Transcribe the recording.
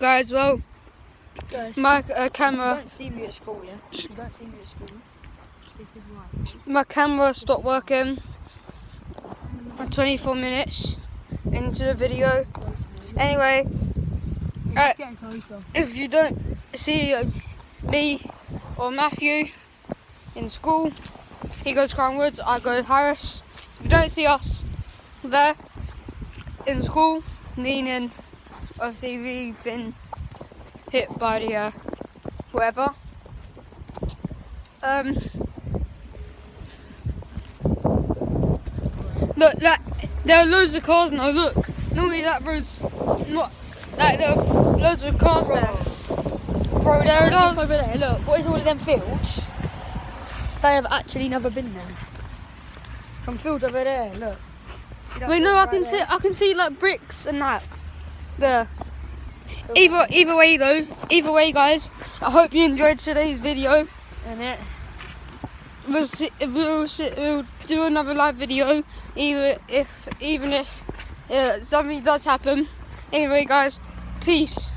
Guys, well, Guys, my you camera, don't see me at school, yeah? You don't see me at school. This is why. my camera stopped working. 24 minutes into the video. Anyway, It's getting closer. if you don't see me or Matthew in school, he goes Crown Woods, I go Harris. If you don't see us there in school, meaning obviously we've been hit by the whatever. Look, there are loads of cars now. Look, normally that road's not like there are loads of cars there. Bro, there it is. Over there, look, what is all of them fields? They have actually never been there. Some fields over there, look. See that Wait, field no, I right can there? see. I can see like bricks and that. There. Either way though, either way, guys. I hope you enjoyed today's video. And it. We'll do another live video, even if something does happen. Anyway, guys, peace.